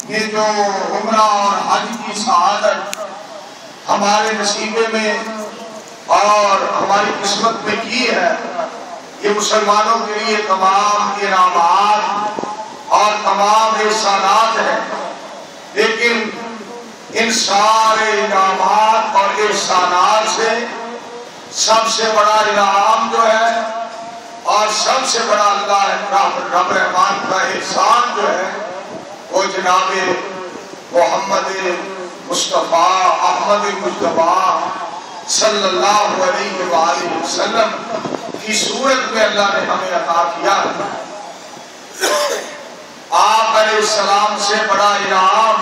یہ جو عمرہ اور حج کی سعادت ہمارے نصیبے میں اور ہماری قسمت میں کی ہے، یہ مسلمانوں کے لیے تمام انعامات اور تمام احسانات ہیں، لیکن ان سارے انعامات اور احسانات سے سب سے بڑا انعام جو ہے اور سب سے بڑا اللہ رب رحمان کا احسان جو ہے وہ جناب محمد مصطفیٰ احمد مجتبیٰ صلی اللہ علیہ وآلہ وسلم کی صورت میں اللہ نے ہمیں عطا کیا ہے۔ آپ علیہ السلام سے بڑا انعام،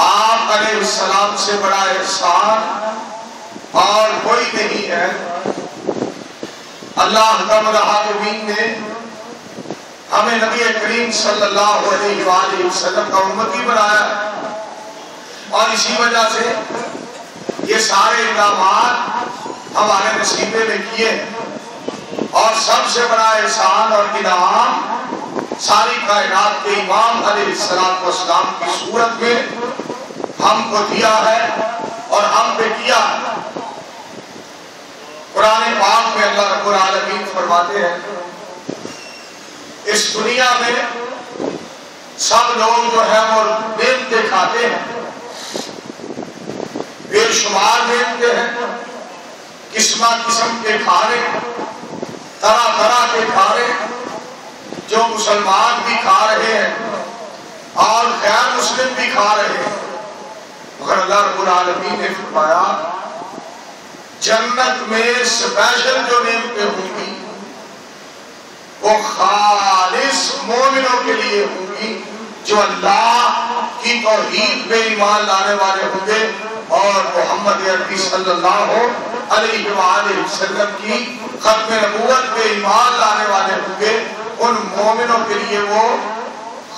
آپ علیہ السلام سے بڑا احسان اور کوئی نہیں ہے۔ اللہ رب العالمین نے ہمیں نبی کریم صلی اللہ علیہ وآلہ وسلم کا امتی بنایا اور اسی وجہ سے یہ سارے انعامات ہمارے نصیبے میں کیے، اور سب سے بڑا احسان اور انعام ساری کائنات کے امام علیہ السلام کی صورت میں ہم کو دیا ہے اور ہم پہ کیا ہے۔ قرآن پاک میں اللہ رب العالمین فرماتے ہیں اس دنیا میں سب لوگ جو ہیں وہ نعمتیں کھاتے ہیں، بے شمار نعمتیں ہیں، قسم قسم کے کھانے، طرح طرح کے کھانے جو مسلمان بھی کھا رہے ہیں اور غیر مسلم بھی کھا رہے ہیں، مگر اللہ رب العالمین نے فرمایا جنت میں اسپیشل جو نعمتیں ہوں گی وہ خالص مومنوں کے لیے ہوں گی جو اللہ کی توحید پہ ایمان لانے والے ہوں گے اور محمد عربی صلی اللہ علیہ وآلہ وسلم کی ختم نبوت پہ ایمان لانے والے ہوں گے۔ ان مومنوں کے لیے وہ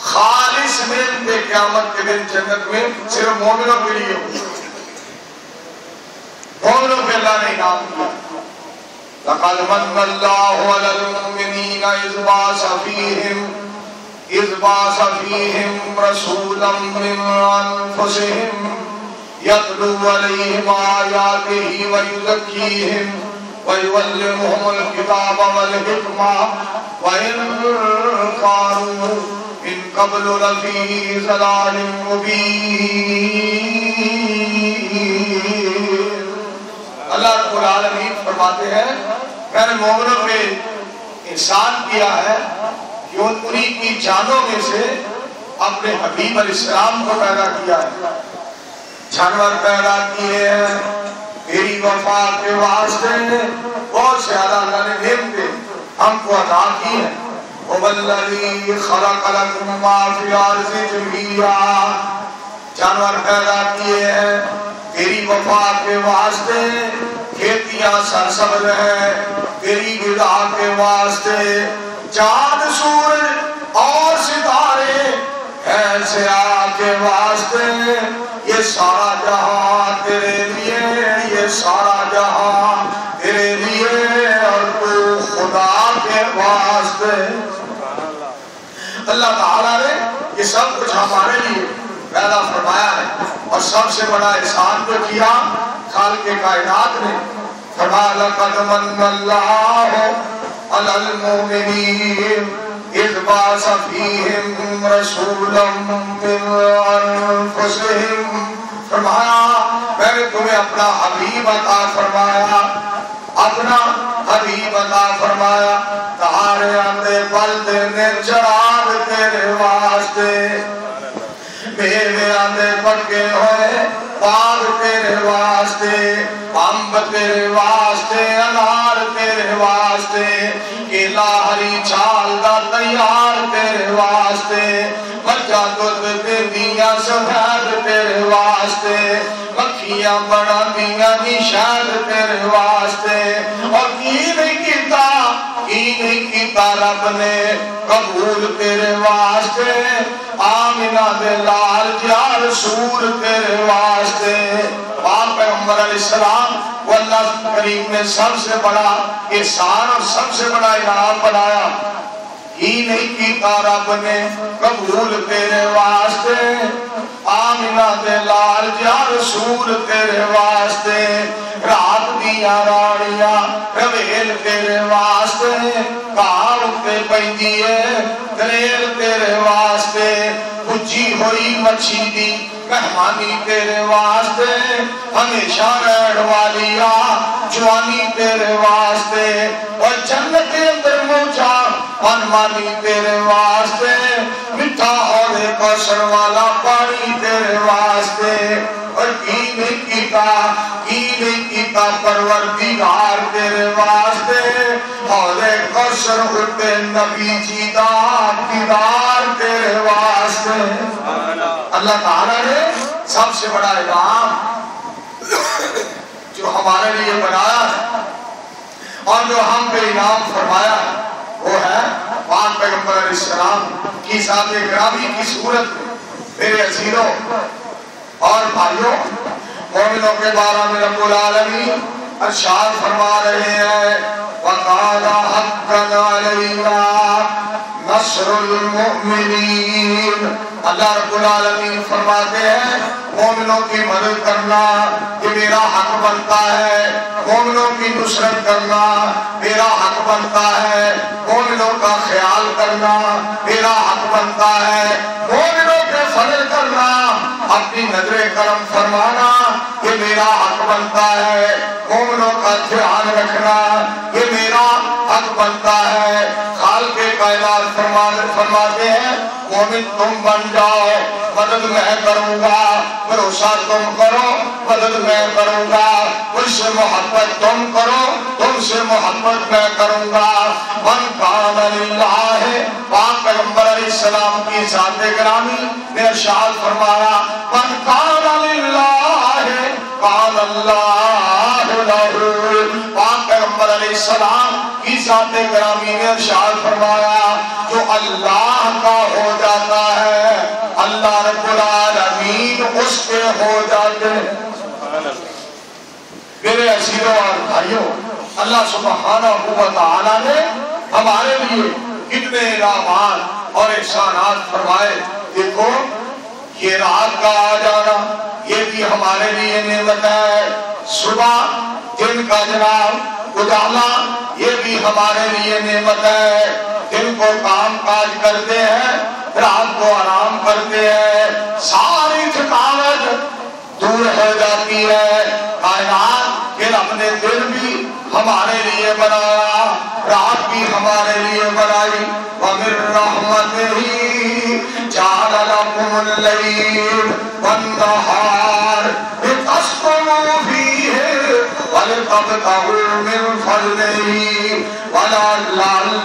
خالص نعمتیں قیامت کے دن جنت میں صرف مومنوں کے لیے ہوں گے۔ مومنوں پہ اللہ نے انعام دیا۔ لَقَدْ مَنَّ اللَّهُ عَلَى الْمُؤْمِنِينَ إِذْ بَعَثَ فِيهِمْ رَسُولًا مِّنْ أَنفُسِهِمْ يَتْلُو عَلَيْهِمْ آيَاتِهِ وَيُزَكِّيهِمْ وَيُعَلِّمُهُمُ الْكِتَابَ وَالْحِكْمَةَ وَإِن كَانُوا مِن قَبْلُ لَفِي ضَلَالٍ مُّبِينٍ۔ اللہ رب العالمین فرماتے ہیں میں نے مومنوں پہ احسان کیا ہے کہ انہی کی جانوں میں سے اپنے حبیب علیہ السلام کو پیدا کیا ہے، جانور پیدا کیے ہیں میری وفا کے واسطے، بہت سے اللہ نے نعمتیں ہم کو عطا کی ہیں۔ هُوَ الَّذِي خَلَقَ لَكُم مَّا فِي الْأَرْضِ جَمِيعًا، جانور پیدا کیے ہیں تیری وفا کے واسطے، کھیتیاں سرسبز ہیں تیری غذا کے واسطے، چاند سورج اور ستارے ہیں سیاہ کے واسطے، یہ سارا جہاں تیرے لیے، یہ سارا جہاں تیرے لیے اور تو خدا کے واسطے۔ اللہ تعالیٰ نے یہ سب کچھ ہمارے لیے پیدا فرمایا ہے، اور سب سے بڑا احسان جو کیا خالق کائنات نے فرمایا لَقَدْ مَنَّ اللَّهُ عَلَى الْمُؤْمِنِينَ إِذْ بَعَثَ فِيهِمْ رَسُولًا مِّنْ أَنفُسِهِمْ، فرمایا میں نے تمہیں اپنا حبیب عطا فرمایا، اپنا حبیب عطا فرمایا، تہارے اندے بلدے نے چراغ تیرے واسطے، میوے آندے پکے ہوئے باغ تیرے واسطے، امب تیرے واسطے، انار تیرے واسطے، کیلا ہری چھال دا تیار تیرے واسطے، مجھا دودھ دے دیا سفید تیرے واسطے، مکھیاں بڑا دیا نشاد تیرے واسطے، اور کی نہیں کیتا رب نے قبول تیرے واسطے، آمینہ دے لال جا رسول تیرے واسطے۔ آپ پیغمبر علیہ السلام وہ اللہ کریم نے سب سے بڑا احسان اور سب سے بڑا انعام بنایا ہی نہیں کیتا رب نے قبول تیرے واسطے آمنہ دے لال جا رسول تیرے واسطے رات دیا راڑیاں رویل تیرے واسطے کار تے پیندیے دریل تیرے واسطے بجھی ہوئی مچھی دی مہمانی تیرے واسطے ہمیشہ رہن والی جوانی تیرے واسطے اور جنت اندر موچا انمانی تیرے واسطے مٹھا اور کوثر والا پانی تیرے واسطے اور کی نہیں کیتا پروردگار تیرے واسطے اور کوثر اٹھے نبی جی دا دیدار تیرے واسطے اللہ تعالیٰ نے سب سے بڑا انعام جو ہمارے لیے بنایا ہے اور جو ہم پہ انعام فرمایا ہے وہ ہے پاک پیغمبر علیہ السلام کی ذات گرامی کی صورت میں میرے عزیزوں اور بھائیوں مومنوں کے بارے میں رب العالمین ارشاد فرما رہے ہیں وَقَالَ حَقًّا عَلَيْنَا نَصْرُ الْمُؤْمِنِينَ اللہ رب العالمین فرماتے ہیں مومنوں کی مدد کرنا یہ میرا حق بنتا ہے مومنوں کی نصرت کرنا میرا حق بنتا ہے مومنوں کا خیال کرنا میرا حق بنتا ہے مومنوں کے فضل کرنا اپنی نظر کرم فرمانا یہ میرا حق بنتا ہے مومنوں کا دھیان رکھنا یہ میرا حق بنتا ہے خالق کائنات فرماتے ہیں مومن تم بن جاؤ مدد میں کروں گا بھروسہ تم کرو مدد میں کروں گا مجھ سے محبت تم کرو تم سے محبت میں کروں گا من کان للہ پاک پیغمبر علیہ السلام کی ذات گرامی نے ارشاد فرمایا من کان للہ کان اللہ لہ پاک پیغمبر علیہ السلام کی ذات گرامی نے ارشاد فرمایا جو اللہ کا ہو جاتا ہے اللہ رب العالمین اس کے ہو جاتے ہیں میرے عزیزوں اور بھائیوں اللہ سبحانہ و تعالی نے ہمارے لیے کتنے انعامات اور احسانات فرمائے دیکھو یہ رات کا آ جانا یہ بھی ہمارے لیے نعمت ہے صبح دن کا جناب اجالا یہ بھی ہمارے لیے نعمت ہے دن کو کام کاج کرتے ہیں رات کو آرام کرتے ہیں ساری تھکاوٹ دور ہو جاتی ہے کائنات پھر اپنے دن بھی ہمارے لیے بنایا رات بھی ہمارے لیے بنائی وَمِن رَحْمَتِهِ جَعَلَ لَكُمُ اللَّيْلَ وَالنَّهَارَ لِتَسْكُنُوا فِيهِ وَلِتَبْتَغُوا مِن فَضْلِهِ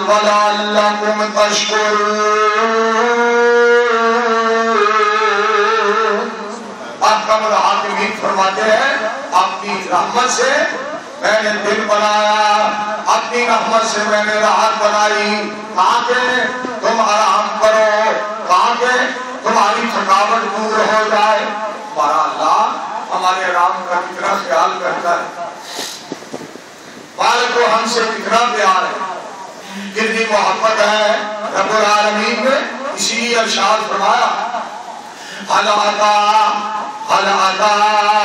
وَلَعَلَّكُمْ تَشْكُرُونَ احکم الحاکمین فرماتے ہیں اپنی رحمت سے میں نے دل بنایا اپنی رحمت سے میں نے راحت بنائی تاکہ تم آرام کرو تاکہ تمہاری تھکاوٹ دور ہو جائے ہمارا اللہ ہمارے آرام کا کتنا خیال کرتا ہے مالک کو ہم سے کتنا پیار ہے کتنی محبت ہے رب العالمین نے اسی لیے ارشاد فرمایا هل أتى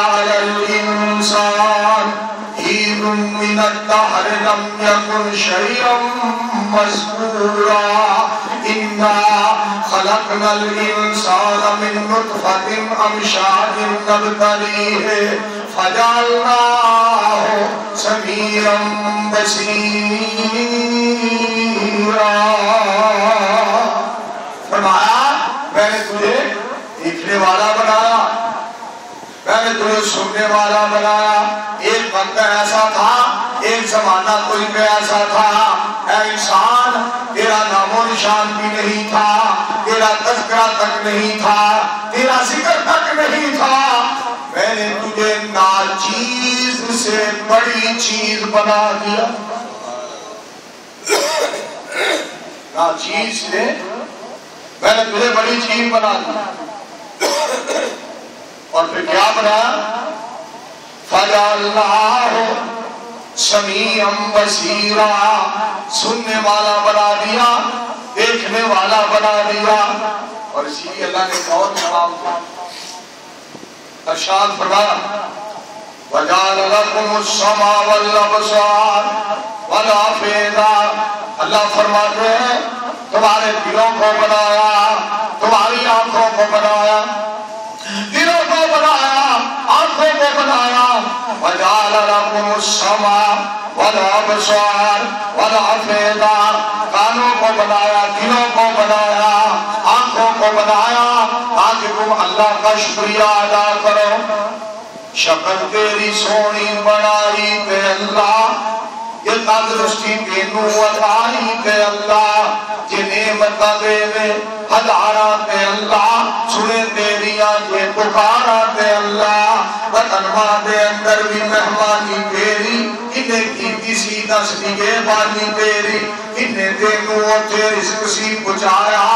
على الإنسان حين من الدهر لم يكن شيئا مذكورا إنا خلقنا الإنسان من نطفة أمشاج نبتليه فجعلناه سميعا بصيرا فرمایا میں نے تجھے دیکھنے والا بنایا میں نے تجھے سننے والا بنایا ایک وقت ایسا تھا ایک زمانہ کوئی پہ ایسا تھا اے انسان تیرا نام و نشان بھی نہیں تھا تیرا تذکرہ تک نہیں تھا تیرا ذکر تک نہیں تھا میں نے تجھے ناچیز سے بڑی چیز بنا دیا ناچیز سے میں نے تجھے بڑی چیز بنا دی اور پھر کیا بنایا فَجَعَلْنَاهُ سمیعا بصیرا، سننے والا بنا دیا، دیکھنے والا بنا دیا۔ اور اسی لیے اللہ نے اور جواب دیا، ارشاد فرمایا وَجَعَلَ لَكُمُ السَّمْعَ وَالْأَبْصَارَ وَالْأَفْئِدَةَ، اللہ فرماتے ہیں تمہارے دلوں کو بنایا، تمہاری آنکھوں کو بنایا، دلوں کو بنایا، آنکھوں کو بنایا۔ وَجَعَلَ لَكُمُ السَّمْعَ وَالْأَبْصَارَ وَالْأَفْئِدَةَ، کانوں کو بنایا، دلوں کو بنایا، آنکھوں کو بنایا تاکہ تم اللہ کا شکریہ ادا کرو۔ شکل تیری سونی بنائی تے اللہ، یہ تندرستی تینوں عطائی تے اللہ، یہ نعمتاں دے دے ہزاراں تے اللہ، سنے تیریاں یہ پکارا تے اللہ، وطن ماں دے اندر بھی مہمانی تیری، انہیں کیتی سی دس نگہبانی تیری، انہیں تینوں اوتھے رزق سی پہنچایا،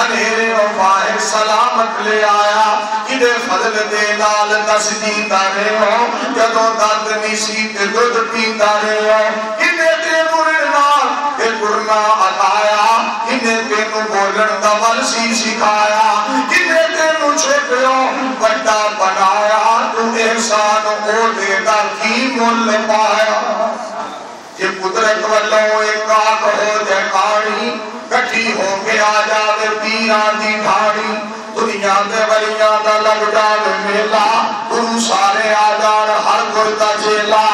انہیرے و باہر سلامت لے آیا، انہیں فضل دے نال دس دیتا رہے ہو، جدوں دند نہیں سی تے دودھ پیتا رہے ہو، انہیں تینوں نال تے کرنا عطایا، انہیں تینوں بولن دا ول سی سکھایا، انہیں تینوں چھوٹے ہو بڑا بنایا، تو احسان او دے دا کی مل پایا۔ یہ قدرت والوں ایک آنکھ ہو جائے کھاڑی، کٹھی ہو کے آ جاوے پیران دی ڈھاڑی، دنیا دے ولیاں دا لگ جاوے میلا، گرو سارے آ جان ہر گردہ جیلا،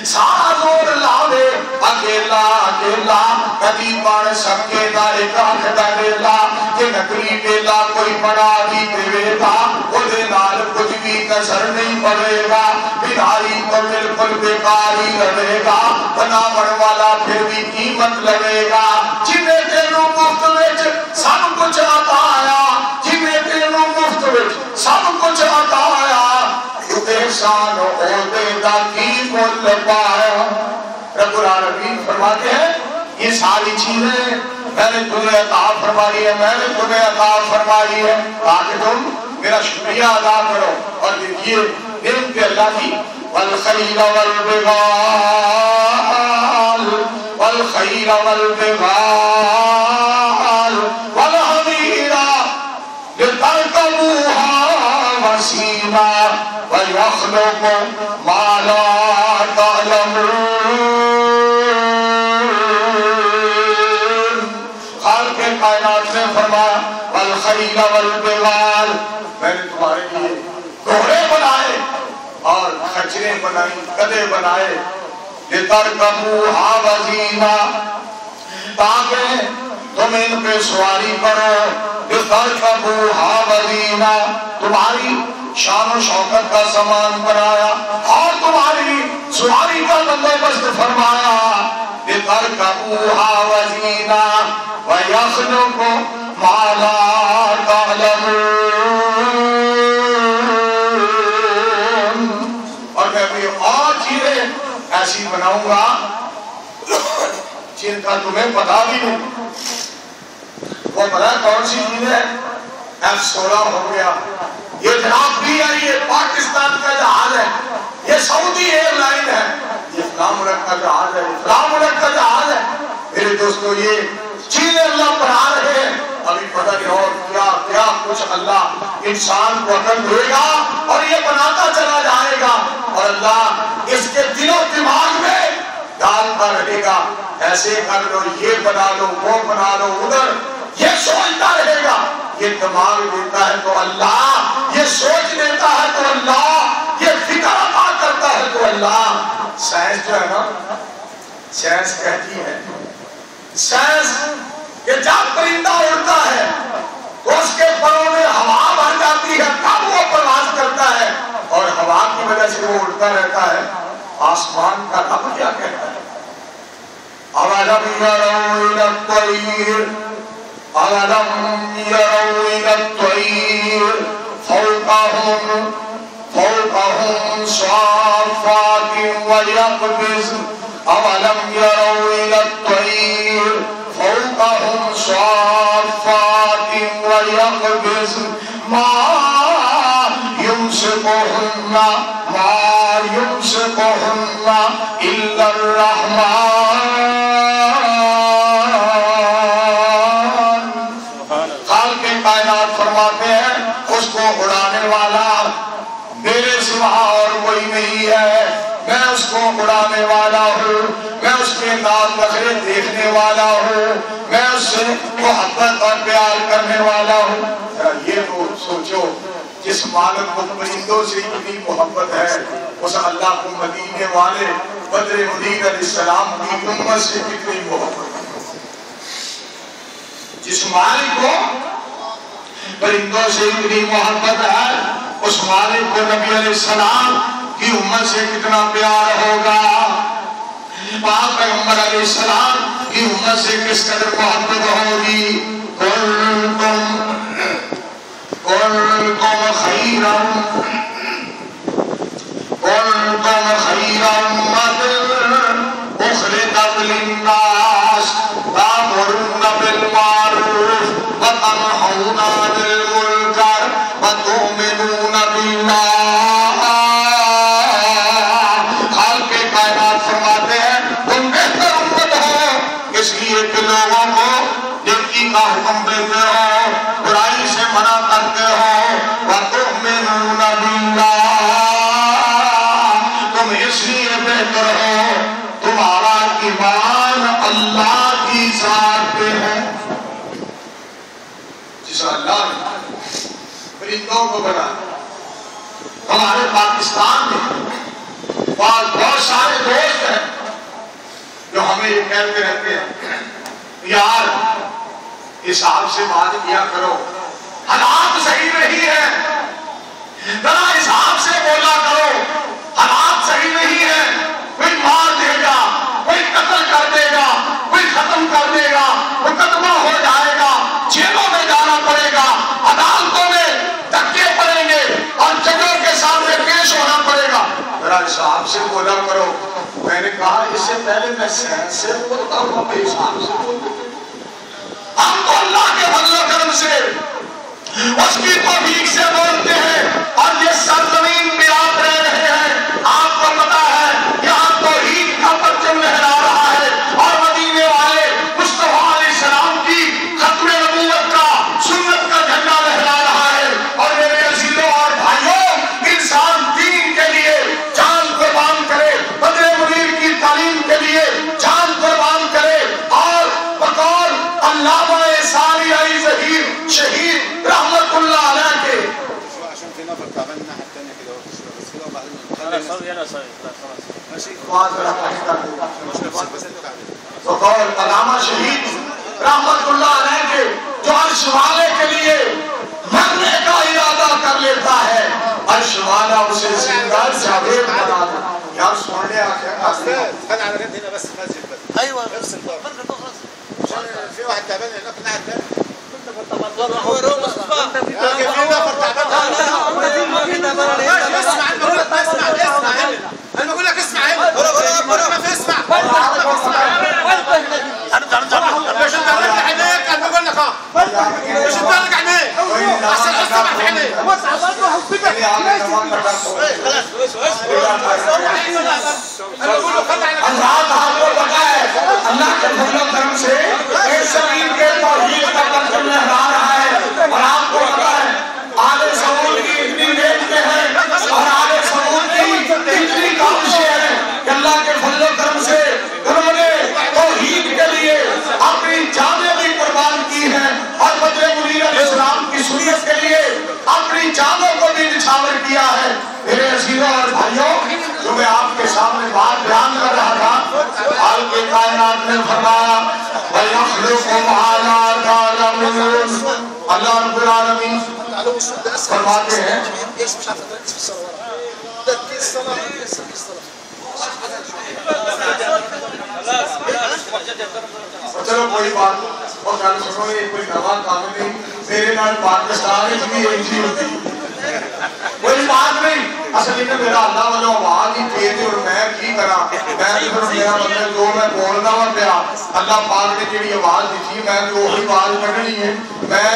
سارا زور لاوے اکیلا اکیلا، کبھی بڑھ سکے نہ ایک آنکھ دا ویلا، کہ نکلی ویلا کوئی بڑا بھی دے گا، وہ دے نال کچھ بھی نظر نہیں پڑے گا، بھاری تو بالکل بیکاری رہے گا، بناون والا پھر بھی قیمت لگے گا، جنہیں تینوں مفت وچ سب کچھ عطا آیا، جنہیں تینوں مفت وچ سب کچھ عطا آیا، احسان عہدے دا کی مل پایا۔ رب العالمین فرماتے ہیں یہ ساری چیزیں میں نے تمہیں عطا فرمائی ہے، میں نے تمہیں عطا فرمائی ہے تاکہ تم میرا شکریہ ادا کرو۔ اور دیکھیے نعمت اللہ کی، والخیل والبغال والخیل والبغال والحمیر لترکبوها وزینا ویخلق ما لا تعلمون۔ خالق کائنات نے فرمایا والخیل والبغال، میں نے تمہارے لیے گھوڑے بنائے اور خچریں بنائی، گدھے بنائے، لترکبوها وزینا، تاکہ تم ان پہ سواری کرو، لترکبوها وزینا، تمہاری شان و شوکت کا سامان بنایا اور تمہاری سواری کا بندوبست فرمایا، لترکبوها وزینا ویخلق ما لا تعلمون۔ اور میں بھی اور چیزیں ایسی بناؤں گا جن کا تمہیں پتا بھی نہیں۔ وہ پتا کون سی چیز ہے؟ F-16 ہو گیا، یہ جناب بھی ہے، یہ پاکستان کا جہاز ہے، یہ سعودی ایئر لائن ہے، یہ فلاں ملک کا جہاز ہے، فلاں ملک کا جہاز ہے۔ میرے دوستو یہ چیزیں اللہ بنا رہے ہیں، ابھی پتہ نہیں اور کیا کیا کچھ اللہ انسان کو عقل دے گا اور یہ بناتا چلا جائے گا، اور اللہ اس کے دل و دماغ میں ڈالتا رہے گا، ایسے کر لو، یہ بنا لو، وہ بنا لو، ادھر یہ سوچتا رہے گا۔ یہ دماغ دیتا ہے تو اللہ، یہ سوچ دیتا ہے تو اللہ، یہ فکر عطا کرتا ہے تو اللہ۔ سائنس جو ہے نا، سائنس کہتی ہے، سائنس کہ جب پرندہ اڑتا ہے تو اس کے پروں میں ہوا بھر جاتی ہے، تب وہ پرواز کرتا ہے، اور ہوا کی وجہ سے وہ اڑتا رہتا ہے۔ آسمان کا رب کیا کہتا ہے؟ أَوَلَمْ يَرَوْا إِلَى الطَّيْرِ أَوَلَمْ يَرَوْا إِلَى الطَّيْرِ فَوْقَهُمْ صَافَّاتٍ وَيَقْبِضْنَ أَوَلَمْ يَرَوْا إِلَى الطَّيْرِ فَوْقَهُمْ صَافَّاتٍ وَيَقْبِضْنَ مَا يُمْسِكُهُنَّ إِلَّا فرماتے ہیں اس کو اڑانے والا میرے سوا اور کوئی نہیں ہے، میں اس کو اڑانے والا ہوں، میں اس کے ناز نخرے دیکھنے والا ہوں، میں اس سے محبت اور پیار کرنے والا ہوں۔ یہ تو سوچو، جس مالک کو پرندوں سے اتنی محبت ہے، اس اللہ کو مدینے والے بدر منیر علیہ السلام کی امت سے کتنی محبت ہے۔ جس مالک کو پرندوں سے اتنی محبت ہے، اس مالک کو نبی علیہ السلام کی امت سے کتنا پیار ہوگا، پاک پیغمبر علیہ السلام کی امت سے کس قدر محبت ہوگی۔ کنتم خیر امت اخرجت للناس تأمرون بالمعروف وتنہون عن المنکر وتؤمنون باللہ۔ خالق کائنات فرماتے ہیں تم بہتر امت ہو اس لیے کہ لوگوں کو نیکی کا حکم دیتے ہو، برائی سے منع کرتے ہو، وتؤمنون باللہ، تم اس لیے بہتر ہو تمہارا ایمان اللہ کی ذات پہ ہے۔ جس اللہ نے پرندوں کو بنا، ہمارے پاکستان میں بہت سارے دوست ہیں جو ہمیں یہ کہتے رہتے ہیں یار حساب سے بات کیا کرو، حالات صحیح نہیں ہے، ذرا حساب سے بولا کرو، حالات صحیح نہیں ہے، کوئی مار دے گا، کوئی قتل کر دے گا، کوئی ختم کر دے گا، مقدمہ ہو جائے گا، جیلوں میں جانا پڑے گا، عدالتوں میں دھکے پڑیں گے اور ججوں کے سامنے پیش ہونا پڑے گا، ذرا حساب سے بولا کرو۔ میں نے کہا اس سے پہلے میں سینس سے بولتا ہوں، میں حساب سے بولتا ہوں۔ ہم تو اللہ کے فضل و کرم سے اس کی توفیق سے بولتے ہیں، اور یہ سرزمین میں آپ رہ رہے ہیں، آپ کو پتا ہے یہاں توحید کا پرچم لہرا رہا ہے، اور مدینے والے مصطفیٰ علیہ السلام کی ختم نبوت کا سنت کا جھنڈا لہرا رہا ہے۔ اور میرے عزیزوں اور بھائیوں، انسان دین کے لیے جان قربان کرے، بدر منیر کی تعلیم کے لیے جان قربان کرے، اور بطور علامہ ثانی علی ظہیر شہید رحمت اللہ علیہ کے بطور علامہ شہید رحمت اللہ علیہ کے جو عرش والے کے لیے مرنے کا ارادہ کر لیتا ہے، عرش والا اسے زندہ جاوید بنا دیتا۔ یار سننے ايوه نفس الباب في واحد تعبان هناك الناحيه الثانيه هو مصطفى في نفر تعبان اسمع انا بقول لك اسمع هنا اسمع مش انت رجع عينيك انا بقول لك مش انت رجع عينيك عشان اسمع في عينيك اللہ کے فضل و کرم سے اس زمین کے توحید کا پرچم لہرا رہا ہے، اور آپ کو پتا ہے آل سمود کی اتنی نعمتیں ہیں اور آل سمود کی اتنی کاوشیں ہیں کہ اللہ کے فضل و کرم سے انہوں نے توحید کے لیے اپنی جانیں بھی قربان کی ہیں، اور بدر منیر علیہ السلام کی سنت کے لیے اپنی جانوں کو بھی نچھاور کیا ہے۔ میرے عزیزوں اور بھائیوں، جو میں آپ کے سامنے بات بیان کر رہا تھا، خالق کائنات نے فرمایا وَيَخْلُقُ مَا لَا تَعْلَمُونَ۔ اللہ رب العالمین فرماتے ہیں چلو کوئی بات اور کل سنو، یہ کوئی نوا کام نہیں، میرے نال پاکستان بھی ایک ہی ہوتی، کوئی بات نہیں۔ اصل میں میرا اللہ والا آواز ہی تیز ہے، اور میں کی کرا، میں میرا مطلب جو میں بولنا ہوا پیا، اللہ پاک نے جڑی آواز دیتی میں تو وہی آواز کڈنی ہے، میں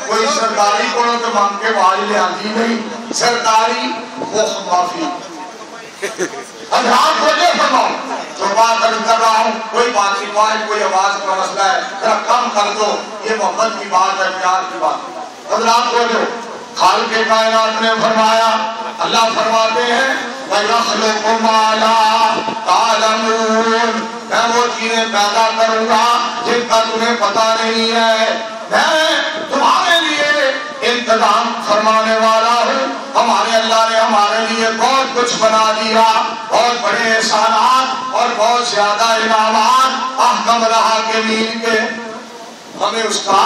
کوئی سرکاری کولوں تے مانگ کے آواز لے آندی نہیں، سرکاری مخ معافی۔ حضرات وجہ فرماؤ، جو بات کر رہا ہوں کوئی بات نہیں، کوئی آواز کا مسئلہ ہے، ذرا کم کر دو، یہ محبت کی بات ہے، پیار کی بات ہے۔ حضرات بولو خالق کائنات نے فرمایا اللہ فرماتے ہیں وَيَخْلُقُ مَا لَا تَعْلَمُونَ میں وہ چیزیں پیدا کروں گا جن کا تمہیں پتہ نہیں ہے میں تمہارے لیے انتظام فرمانے والا ہوں ہمارے اللہ نے ہمارے لیے بہت کچھ بنا دیا بہت بڑے احسانات اور بہت زیادہ انعامات احکم الحاکمین کے ہمیں اس کا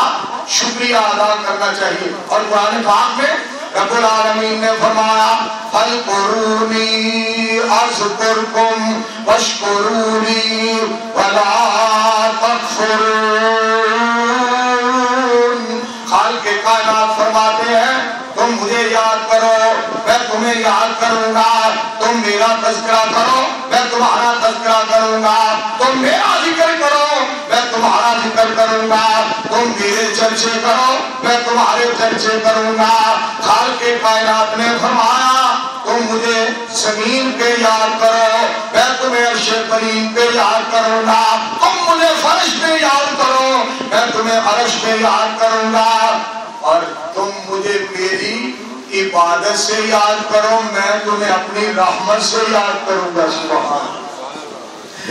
شکریہ ادا کرنا چاہیے اور قرآن پاک میں رب العالمین نے فرمایا فَاذْكُرُونِي أَذْكُرْكُمْ وَاشْكُرُوا لِي وَلَا تَكْفُرُونَ خالق کائنات فرماتے ہیں تم مجھے یاد کرو میں تمہیں یاد کروں گا تم میرا تذکرہ کرو میں تمہارا تذکرہ کروں گا تم میرا ذکر کرو میں تمہارا ذکر کروں گا تم میرے چرچے کرو میں تمہارے چرچے کروں گا خالق کائنات نے فرمایا تم مجھے زمین پہ یاد کرو میں تمہیں عرش کریم پہ یاد کروں گا تم مجھے فرش پہ یاد کرو میں تمہیں عرش پہ یاد کروں گا اور تم مجھے میری عبادت سے یاد کرو میں تمہیں اپنی رحمت سے یاد کروں گا سبحان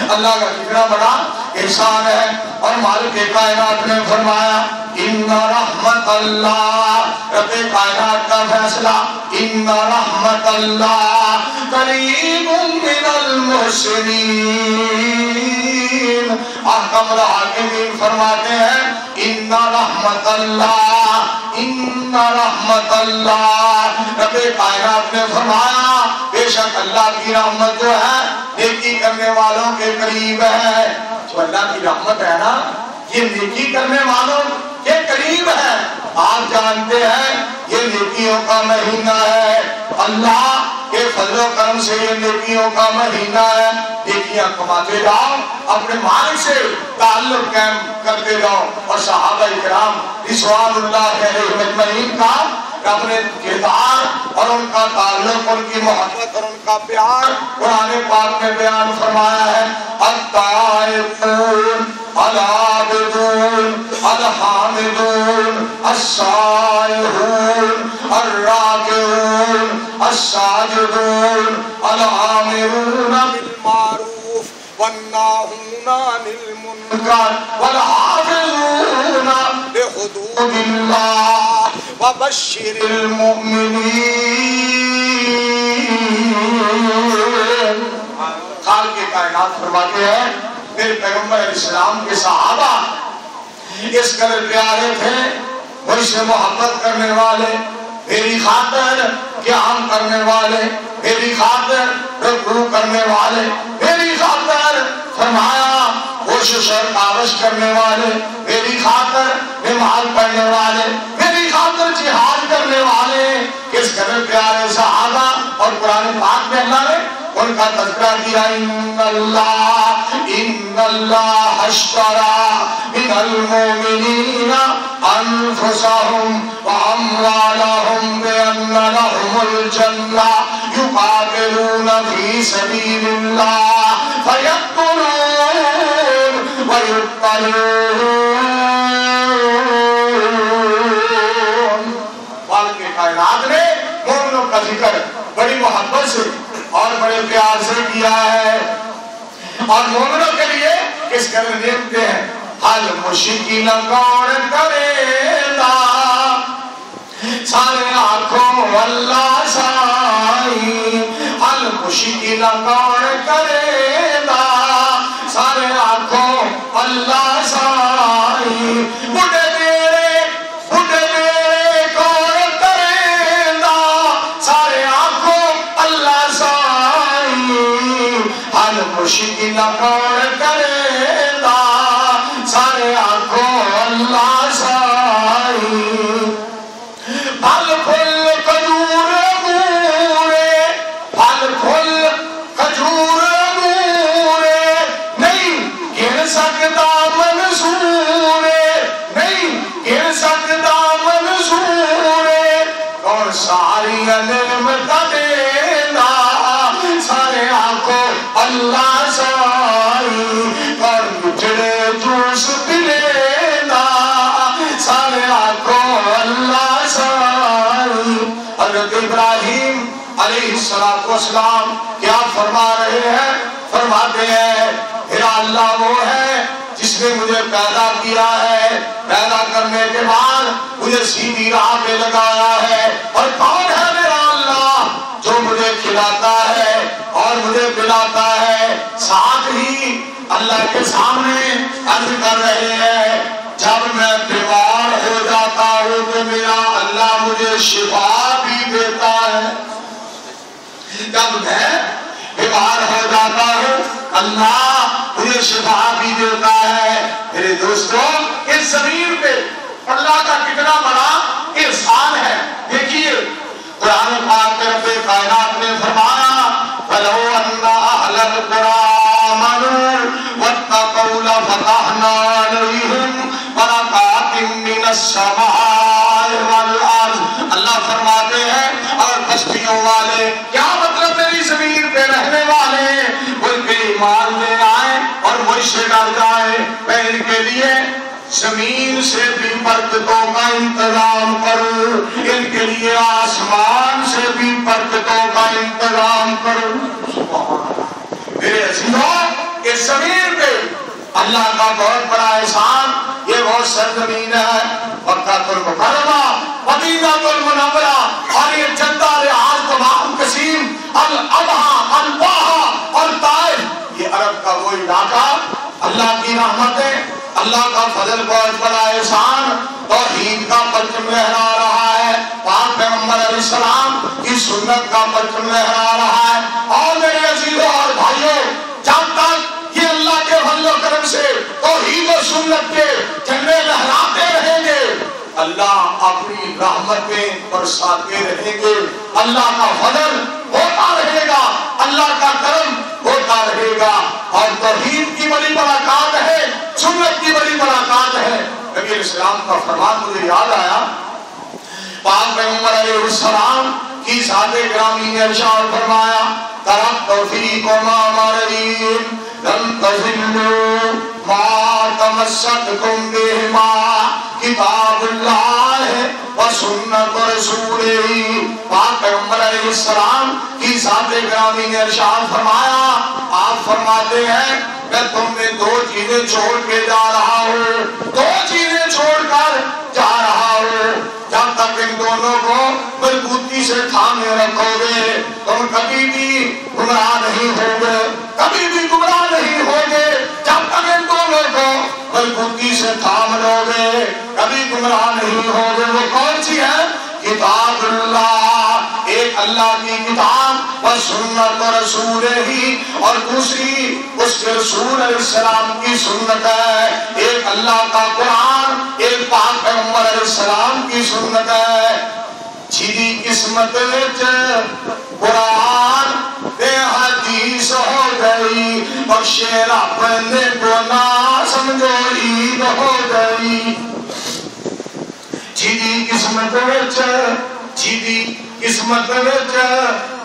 اللہ کا کتنا بڑا احسان ہے اور مالک کائنات نے فرمایا ان رحمت اللہ رب کائنات کا فیصلہ ان رحمت اللہ قریب من المحسنین احکم الحاکمین فرماتے ہیں ان رحمت اللہ رب کائنات نے فرمایا بے شک اللہ کی رحمت جو ہے نیکی کرنے والوں کے قریب ہے جو اللہ کی رحمت ہے نا یہ نیکی کرنے والوں کے قریب ہے آپ جانتے ہیں یہ نیکیوں کا مہینہ ہے اللہ کے فضل و کرم سے یہ نیکیوں کا مہینہ ہے نیکیاں کماتے جاؤ اپنے مالک سے تعلق قائم کرتے جاؤ اور صحابہ کرام رضوان اللہ علیہم اجمعین کا اپنے کردار اور ان کا تعلق ان کی محبت اور ان کا پیار قرآن پاک میں بیان فرمایا ہے التائبون العابدون الحامدون السائحون الراکعون الساجدون العامرون بالمعروف والناهون عن المنکر والحافظون لحدود اللہ وبشر المؤمنین خالق کائنات فرماتے ہیں میرے پیغمبر علیہ السلام کے صحابہ اس قدر پیارے تھے مجھ سے محبت کرنے والے میری خاطر قیام کرنے والے میری خاطر رکوع کرنے والے میری خاطر فرمایا کوشش اور کاوش کرنے والے میری خاطر نماز پڑھنے والے میری خاطر جہاد کرنے والے کس قدر پیارے صحابہ اور قرآن پاک میں اللہ نے ان کا تذکرہ کیا ان اللہ اشترى من المؤمنین انفسهم واموالهم بان لهم الجنہ یقاتلون فی سبیل اللہ فیقتلون ویقتلون خالق کائنات نے مومنوں کا ذکر بڑی محبت سے اور بڑے پیار سے کیا ہے اور مومنوں کے لیے کس قدر نعمتیں ہیں حل مشکل کون کرے گا سارے آنکھوں اللہ سائی حل مشکل کون کرے گا سارے آنکھوں اللہ سائی بڑھے کون کرے گا سارے آنکھوں اللہ سائی حل مشکل کون کرے گا سارے آنکھوں اللہ سائی پھل پھل کھجور مورے پھل پھل کھجور مورے نہیں گر سکتا منصورے نہیں گر سکتا منصورے کون ساری نعمت دینا سارے آنکھوں اللہ سائی کون بچڑے جوس پلینا سارے آنکھوں اللہ حضرت ابراہیم علیہ السلام کیا فرما رہے ہیں؟ فرماتے ہیں میرا اللہ وہ ہے جس نے مجھے پیدا کیا ہے، پیدا کرنے کے بعد مجھے سیدھی راہ پہ لگایا ہے، اور کون ہے میرا اللہ جو مجھے کھلاتا ہے اور مجھے پلاتا ہے۔ ساتھ ہی اللہ کے سامنے عرض کر رہے ہیں جب میں بیمار ہو جاتا ہوں تو میرا اللہ مجھے شفا بھی دیتا ہے، جب میں بیمار ہو جاتا ہوں اللہ مجھے شفا بھی دیتا ہے۔ میرے دوستو اس زمین پہ اللہ کا کتنا بڑا احسان ہے۔ دیکھیے قرآن پاک میں رب کائنات نے فرمایا فَلَوْ أَنَّ أَهْلَ الْقُرَىٰ آمَنُوا وَاتَّقَوْا لَفَتَحْنَا عَلَيْهِمْ بَرَكَاتٍ مِّنَ السَّمَاءِ وَالْأَرْضِ۔ اللہ فرماتے ہیں اور بستیوں والے، کیا مطلب میری زمین پہ رہنے والے وہ ان کے ایمان لے آئے اور مجھ سے ڈر جائے، میں ان کے لیے زمین سے بھی برکتوں کا انتظام کروں، ان کے لیے آسمان سے بھی برکتوں کا انتظام کروں۔ میرے عزیزوں اس زمین پہ اللہ کا بہت بڑا احسان، یہ وہ سرزمین ہے مکہ المکرمہ، مدینہ المنورہ، اور یہ جدہ ریاض تمام قسیم الابہا الباہا اور طائف، یہ عرب کا وہ علاقہ اللہ کی رحمت ہے، اللہ کا فضل بہت بڑا احسان، توحید کا پرچم لہرا رہا ہے، پاک پیغمبر علیہ السلام کی سنت کا پرچم لہرا رہا ہے۔ اور میرے عزیزوں اور بھائیوں جب تک یہ اللہ کے فضل و کرم سے توحید و سنت کے جھنڈے لہراتے رہیں گے اللہ اپنی رحمتیں برساتے رہیں گے، اللہ کا فضل ہوتا رہے گا، اللہ کا کرم ہوتا رہے گا، اور توحید کی بڑی برکات ہے، سنت کی بڑی برکات ہے۔ نبی علیہ السلام کا فرمان مجھے یاد آیا، پاک پیغمبر علیہ السلام کی ذات گرامی نے ارشاد فرمایا ترکت فیکم امرین لن تضلوا ما تمسکتم بہما کتاب اللہ و سنت رسولہ۔ پاک پیغمبر علیہ السلام کی ذات گرامی نے ارشاد فرمایا، آپ فرماتے ہیں میں تم میں دو چیزیں چھوڑ کے جا رہا ہوں، دو چیزیں چھوڑ کر جا رہا ہوں، جب تک ان دونوں کو مضبوطی سے تھامے رکھو گے تم کبھی بھی گمراہ نہیں ہوگے، کبھی بھی گمراہ نہیں ہوگے، جب تک ان دونوں کو مضبوطی سے تھام لو گے کبھی گمراہ نہیں ہوگے۔ وہ کون سی ہے؟ کتاب اللہ، ایک اللہ کی کتاب و سنت رسول ہی، اور دوسری اس کے رسول علیہ السلام کی سنت ہے، ایک اللہ کا قرآن، ایک پاک پیغمبر علیہ السلام کی سنت ہے۔ جیدی قسمت وچ قرآن تے حدیث ہو گئی، بخشے رب نے گناہ سمجھو عید ہو گئی۔ جیدی قسمت وچ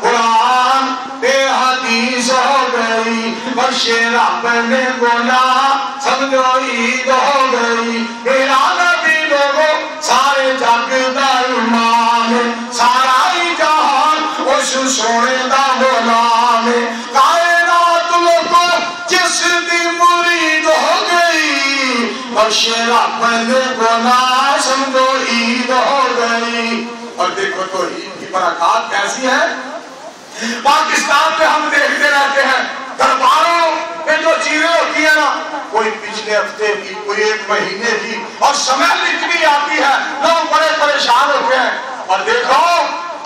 قرآن تے حدیث ہو گئی، بخشے رب نے گناہ سمجھو عید ہو گئی۔ میرا نبی لوگوں سارے جگ دا امام، سارا ہی جہان اس سونے دا غلام، کائنات لوگوں جس دی مرید ہو گئی، بخشے رب نے گناہ سمجھو عید ہو گئی۔ اور دیکھو تو عید کی برکات کیسی ہے، پاکستان میں ہم دیکھتے رہتے ہیں درباروں میں جو چیزیں ہوتی ہیں نا، کوئی پچھلے ہفتے کی، کوئی ایک مہینے کی، اور سمیل اتنی آتی ہے لوگ بڑے پریشان ہوتے ہیں۔ اور دیکھو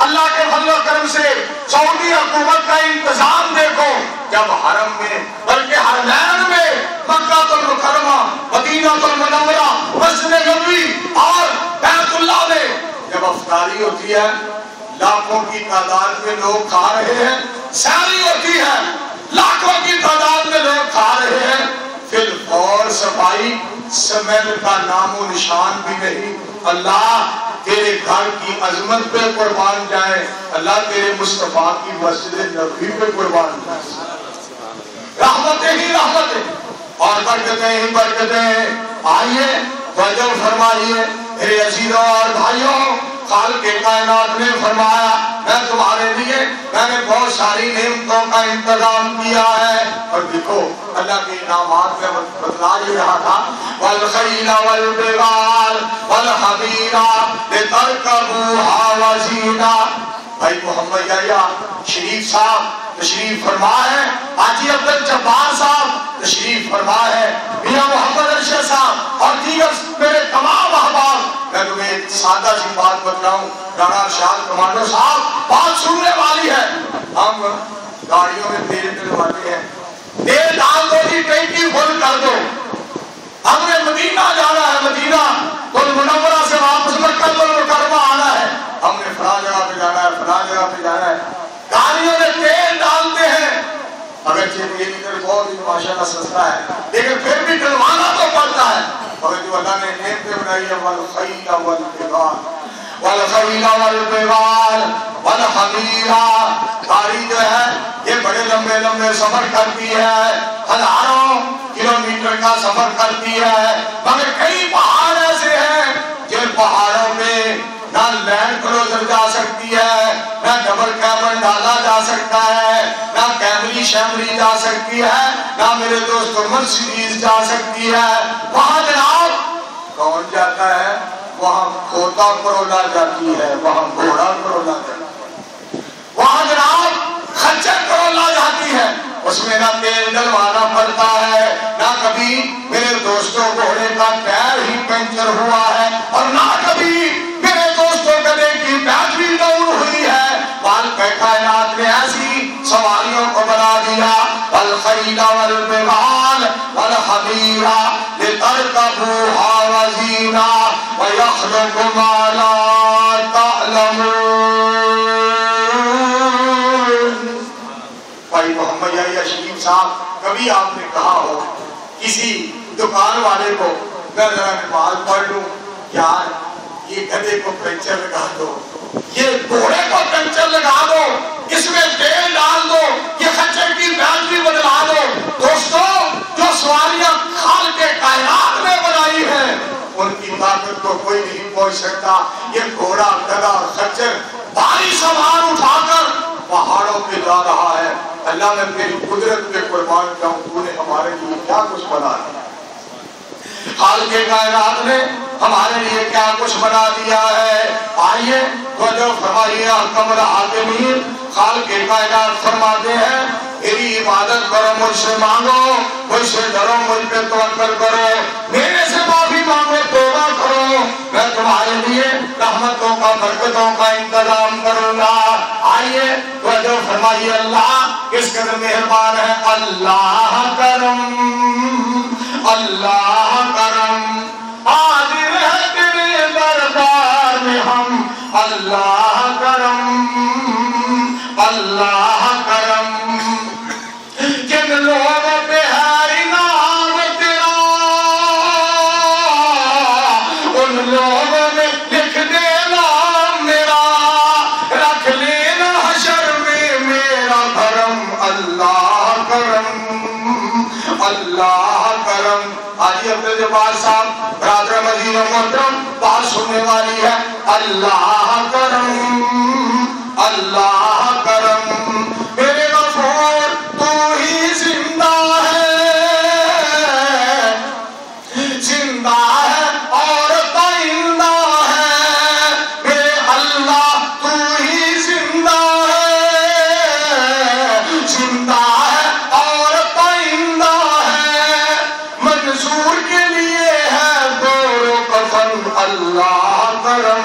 اللہ کے فضل و کرم سے سعودی حکومت کا انتظام دیکھو، جب حرم میں بلکہ حرمین میں مکہ المکرمہ، مدینہ المنورہ، مسجد نبوی اور بیت اللہ میں جب افطاری ہوتی ہے لاکھوں کی تعداد میں لوگ کھا رہے ہیں، سحری ہوتی ہے لاکھوں کی تعداد میں لوگ کھا رہے ہیں، پھر اور صفائی سمیل کا نام و نشان بھی نہیں۔ اللہ تیرے گھر کی عظمت پہ قربان جائے، اللہ تیرے مصطفیٰ کی مسجد نبوی پہ قربان جائے، رحمتیں ہی رحمتیں اور برکتیں ہی برکتیں۔ آئیے توجہ فرمائیے میرے عزیزوں اور بھائیوں، خالق کائنات نے فرمایا میں تمہارے لیے میں نے بہت ساری نعمتوں کا انتظام کیا ہے. اور دیکھو اللہ کے انعامات میں بتلا ہی رہا تھا والخیل والبغال والحمیر لترکبوها وزینا. بھائی محمد یحییٰ شریف صاحب تشریف فرما ہے, حاجی عبد الجبار صاحب تشریف فرما ہے, میاں محمد ارشد صاحب اور دیگر میرے تمام احباب. میں تمہیں ایک سادہ سی بات بتلاؤں, رانا ارشاد کمانڈو صاحب بات سننے والی ہے. ہم گاڑیوں میں تیل ڈلواتے ہیں, تیل ڈال دو جی ٹینکی فل کر دو. ہم نے مدینہ جانا ہے, مدینہ تو منورہ سے واپس مکہ المکرمہ آنا ہے, ہم نے فلاں جگہ پہ جانا ہے, فلاں جگہ پہ جانا ہے. گاڑیوں میں تیل ڈالتے ہیں, اگرچہ یہ لیٹر بہت ہی ماشاءاللہ سستا ہے لیکن پھر بھی ڈلوانا تو پڑتا ہے. اور جو اللہ نے نعمتیں بنائی ہے والخیل والبغال والخیل والبغال والحمیر, گاڑی جو ہے یہ بڑے لمبے لمبے سفر کرتی ہے, ہزاروں کلومیٹر کا سفر کرتی ہے, مگر کئی پہاڑ ایسے ہیں جن پہاڑوں پہ نہ لینڈ کروزر جا سکتی ہے, نہ ڈبل کیبن ڈالا جا سکتا ہے, نہ کیمری شیمری جا سکتی ہے, نہ میرے دوستو مرسیڈیز جا سکتی ہے. وہاں جناب کون جاتا ہے؟ وہاں کھوتا کرولا جاتی ہے, وہاں گھوڑا کرولا جاتی ہے, وہاں جناب خچر کرولا جاتی ہے. اس میں نہ تیل ڈلوانا پڑتا ہے, نہ کبھی میرے دوستوں گھوڑے کا ٹائر ہی پنچر ہوا ہے, اور نہ کبھی میرے دوستوں گدھے کی بیٹری ڈاؤن ہوئی ہے. خالق کائنات نے ایسی سواریوں کو بنا دیا والخیل والبغال والحمیر لترکبوها وزینا ویخلق ما لا تعلمون. بھائی محمد یحییٰ شریف صاحب کبھی آپ نے کہا ہو کسی دکان والے کو میں ذرا نماز پڑھ لوں, یار یہ گدھے کو پنچر لگا دو, یہ گھوڑے کو پنچر لگا دو, اس میں تیل ڈال دو, یہ خچر کی بیٹری بدلا دو. دوستو جو سواریاں خالق کائنات نے بنائی ہیں ان کی طاقت کو کوئی نہیں پہنچ سکتا. یہ گھوڑا گدھا خچر بھاری سامان اٹھا کر پہاڑوں پہ جا رہا ہے. اللہ نے تیری قدرت پہ قربان جاؤں, تو نے ہمارے لیے کیا کچھ بنا دیا. خالق کائنات نے ہمارے لیے کیا کچھ بنا دیا ہے. آئیے توجہ فرمائیے, حکم الحاکمین خالق کائنات فرماتے ہیں میری عبادت کرو, مجھ سے مانگو, مجھ سے ڈرو, مجھ پہ توکل کرو, میرے سے معافی مانگو, توبہ کرو, میں تمہارے لیے رحمتوں کا برکتوں کا انتظام کروں گا. آئیے توجہ فرمائیے, اللہ کس قدر مہربان ہے. اللہ کرم, اللہ کرم, حاضر ہے تیرے دربار میں ہم. اللہ کرم, اللہ کرم, جن لوگوں پہ ہے انعام تیرا ان لوگوں میں لکھ دینا میرا, رکھ لینا حشر میں میرا بھرم. اللہ کرم, اللہ کرم. حاجی عبد الجبار صاحب برادر مدینہ محترم بات سننے والی ہے. اللہ کرم, اللہ کرم, میرے غفور تو ہی زندہ ہے, زندہ ہے اور پائندہ ہے. میرے اللہ تو ہی زندہ ہے, زندہ ہے اور پائندہ ہے. منظور کے لیے ہے دو کفن. اللہ کرم,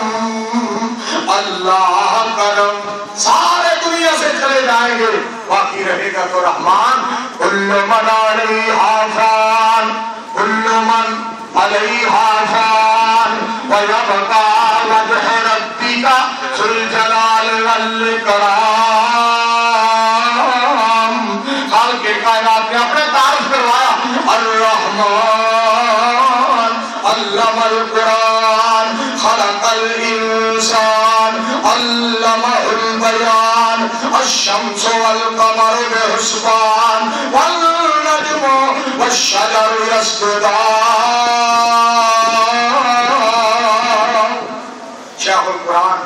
اللہ کرم. سارے دنیا سے چلے جائیں گے, باقی رہے گا تو رحمان. کل من علیہا فان, کل من علیہا فان, ویبقى وجہ ربک ذو الجلال والاکرام. خالق کائنات نے اپنے تعارف کروایا الرحمن علم القرآن خلق الانسان علمہ البیان الشمس والقمر بحسبان والنجم والشجر يسجدان. شیخ القرآن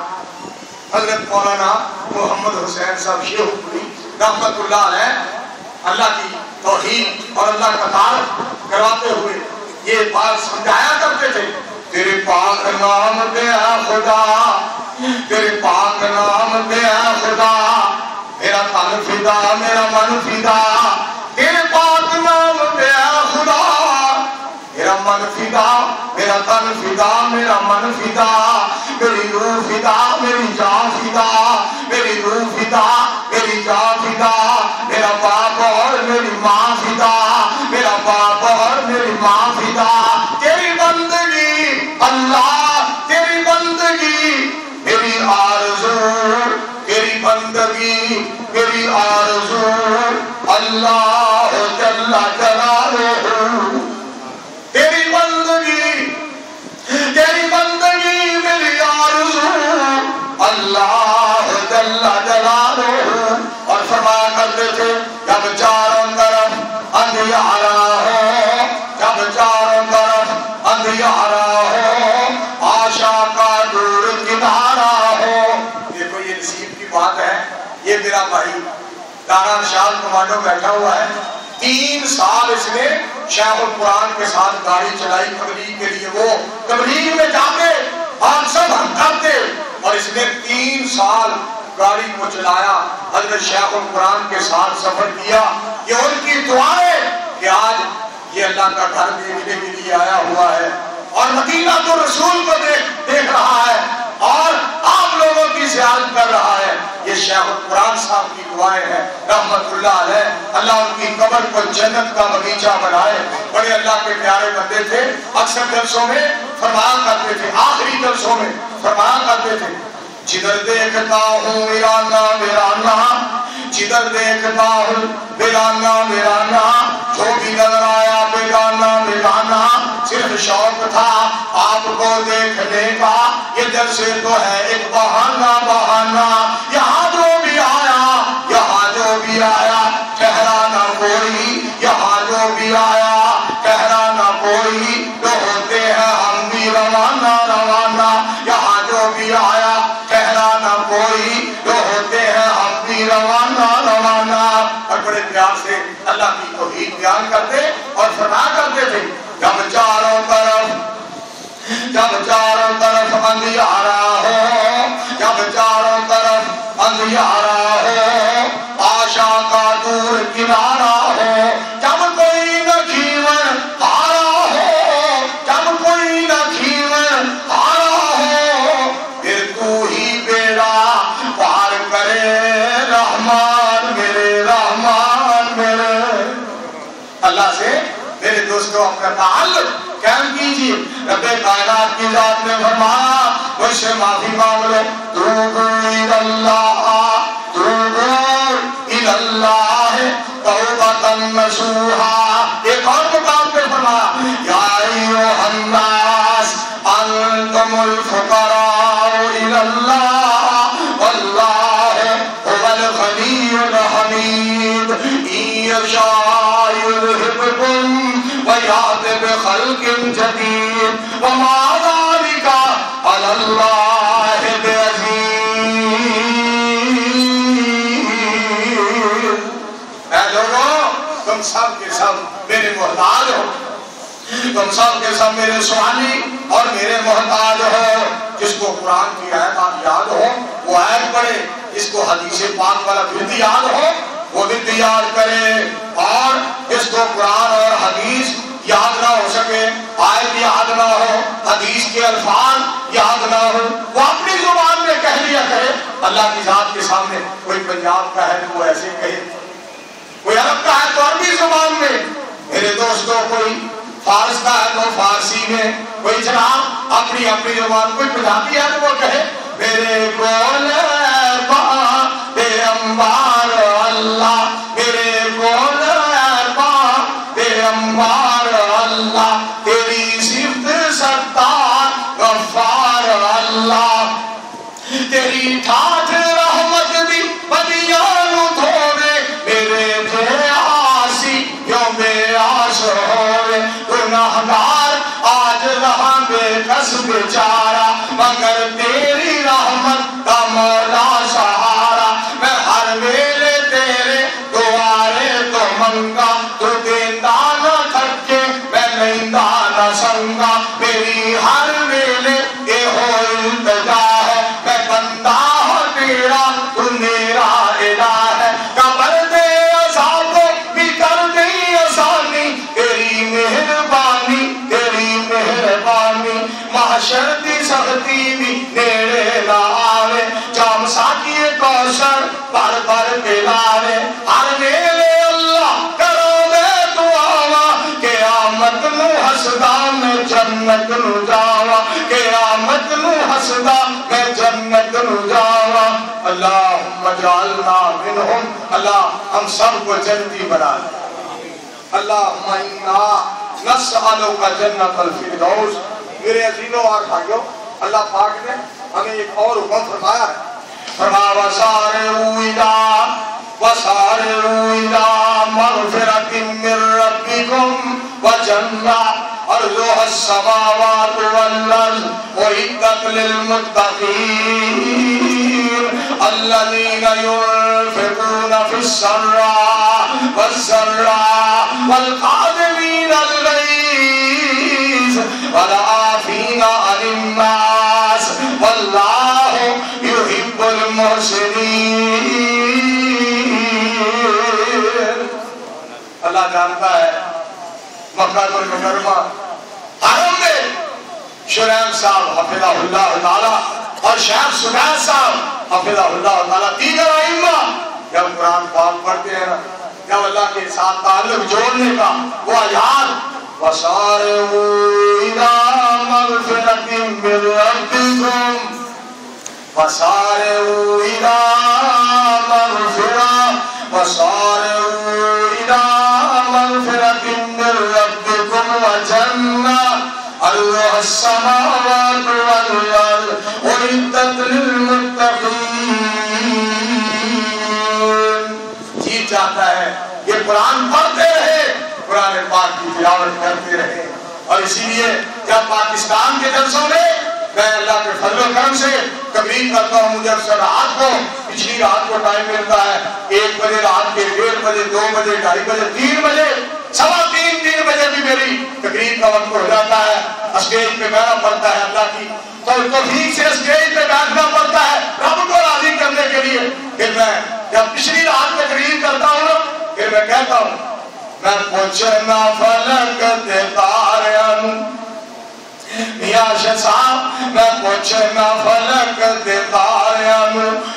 حضرت مولانا محمد حسین صاحب شیخ پوری رحمت اللہ علیہ اللہ کی توحید اور اللہ کا تعارف کرواتے ہوئے یہ بات سمجھایا کرتے تھے، تیرے پاک نام پہ اے خدا، تیرے پاک نام پہ اے خدا، میرا تن فدا میرا من فدا، تیرے پاک نام پہ اے خدا، میرا من فدا میرا تن فدا میرا من فدا، میری روح فدا میری جان فدا، میری روح فدا میری جان فدا، میرا باپ اور میری ماں فدا، میرا باپ اور میری ماں فدا، تیری بندگی اللہ تیری بندگی میری آرزو، تیری بندگی میری آرزو، اللہ جل جلالہ، تیری بندگی میری آرزو، اللہ جل جلالہ۔ اور فرمایا کرتے تھے جب چاروں طرف اندھیارا ہو، جب چاروں طرف اندھیارا ہو، آشا کا دور کنارا ہو۔ دیکھو یہ نصیب کی بات ہے، یہ میرا بھائی دانا شال کمانڈو بیٹھا ہوا ہے، 3 سال اس نے شیخ القرآن کے ساتھ گاڑی چلائی تبلیغ کے لیے، وہ تبلیغ میں جاتے ہم سب ہم کرتے، اور اس نے 3 سال گاڑی کو چلایا، حضرت شیخ القرآن کے ساتھ سفر کیا۔ یہ ان کی دعائیں کہ آج یہ اللہ کا گھر دیکھنے کے لیے آیا ہوا ہے اور مدینہ تو رسول کو دیکھ رہا ہے اور آپ لوگوں کی زیارت کر رہا ہے۔ یہ شیخ القرآن صاحب کی دعائیں ہیں رحمت اللہ علیہ، اللہ ان کی قبر کو جنت کا باغیچہ بنائے۔ بڑے اللہ کے پیارے بندے تھے، اکثر جلسوں میں فرمایا کرتے تھے، آخری جلسوں میں فرمایا کرتے تھے، جدھر دیکھتا ہوں ویرانہ ویرانہ، جدھر دیکھتا ہوں ویرانہ ویرانہ، جو بھی نظر آیا ویرانہ ویرانہ، صرف شوق تھا آپ کو دیکھنے کا، یہ جلسے تو ہے ایک بہانہ بہانہ، یہاں جو بھی آیا یہاں جو بھی آیا ٹھہرا نہ کوئی، یہاں جو بھی آیا ٹھہرا نہ کوئی، تو ہوتے ہیں ہم بھی روانہ روانہ، یہاں جو بھی آیا ٹھہرا نہ کوئی، تو ہوتے ہیں ہم بھی روانہ روانہ۔ اور بڑے پیار سے اللہ کی توحید بیان کرتے اور فرمایا کرتے تھے، جب چاروں طرف اندھیارا ہو، جب چاروں طرف اندھیارا ہو، آشا کا دور کنارا ہو، جب کوئی نہ کھیون ہارا ہو، جب کوئی نہ کھیون ہارا ہو، پھر تو ہی بیڑا پار کرے رحمان میرے، رحمان میرے۔ اللہ سے میرے دوستوں اپنا تعلق قائم کیجیے۔ رب کائنات کی ذات نے فرمایا مجھ سے معافی مانگ لو، توبوا الاللہ، توبوا الاللہ توبۃ نصوحا۔ ایک اور مقام پہ فرمایا یا ایھا الناس انتم الفقراء الاللہ واللہ هو الغنی الحمید، ان یشاء یذھبکم ویأت بخلق جدید وما ذلک علی اللہ بعزیز۔ اے لوگوں، تم سب کے سب میرے محتاج ہو، تم سب کے سب میرے سوالی اور میرے محتاج ہو۔ جس کو قرآن کی آیات یاد ہو وہ آیت پڑھے، جس کو حدیث پاک والا ورد یاد ہو وہ ورد یاد کرے، اور جس کو قرآن اور حدیث یاد نہ ہو سکے، آیت یاد نہ ہو، حدیث کے الفاظ یاد نہ ہو، وہ اپنی زبان میں کہہ لیا کرے۔ اللہ کی ذات کے سامنے کوئی پنجاب کا ہے تو وہ ایسے کہے، کوئی عرب کا ہے تو عربی زبان میں، میرے دوستوں کوئی فارس کا ہے تو فارسی میں، کوئی جناب اپنی اپنی زبان، کوئی پنجابی ہے تو وہ کہے میرے کول بے انبار اللہ، میرے کول بے انبار اللہ، تیری صفت ستار غفار اللہ، تیری ٹھاٹھ رحمت دی بدیاں نو دھوے، میرے تھے آسی یوں بے آس ہوئے، گناہگار آج رہاں بے کس بیچارہ، مگر تیری رحمت کا مولا کے لارے ہر ویلے اللہ کرو میں دعاوا قیامت نو ہسدا میں جنت نو جاوا قیامت نو ہسدا میں جنت نو جاوا اللہم اجعلنا منہم اللہ ہم سب کو جنتی بنا دے اللہم انا نسألک جنت الفردوس میرے عزیزوں اور بھائیوں اللہ پاک نے ہمیں ایک اور حکم فرمایا ہے فرما وسارعوا إلى مغفرة من ربكم وجنة أرضها السماوات والأرض أعدت للمتقين الذين ينفقون في السراء والضراء والكاظمين الغيظ والعافين عن الناس والله يحب المحسنين اللہ جانتا ہے مکہ المکرمہ حرم میں شریف صاحب حفظہ اللہ تعالی اور شیخ سبیل صاحب حفظہ اللہ تعالی دیگر ائمہ جب قرآن پاک پڑھتے ہیں جب اللہ کے ساتھ تعلق جوڑنے کا وہ آیات وَسَارِعُوا إِلَى مَغْفِرَةٍ مِّن رَّبِّكُمْ وَسَارِعُوا إِلَى مَغْفِرَةٍ وَسَارِعُوا إِلَى مَغْفِرَةٍ مِّن رَّبِّكُمْ وَجَنَّةٍ أَرْضُهَا السَّمَاوَاتُ وَالْأَرْضُ أُعِدَّتْ لِلْمُتَّقِينَ جی چاہتا ہے یہ قرآن پڑھتے رہے قرآن پاک کی تلاوت کرتے رہے اور اسی لیے جب پاکستان کے جلسوں میں میں اللہ کے فضل و کرم سے تقریر کرتا ہوں مجھے اکثر رات کو پچھلی رات کو ٹائم ملتا ہے 1 بجے رات کے 1:30 بجے 2 بجے 2:30 بجے 3 بجے 3:15 بجے بھی میری تقریر کا وقت ہو جاتا ہے اسٹیج پہ بیٹھنا پڑتا ہے اللہ کی توفیق سے اسٹیج پہ بیٹھنا پڑتا ہے رب کو راضی کرنے کے لیے پھر میں جب پچھلی رات تقریر کرتا ہوں پھر میں کہتا ہوں میں پوچھنا فلک دے تاریاں میاں شاہ صاحب میں پوچھنا فلک دے تاریاں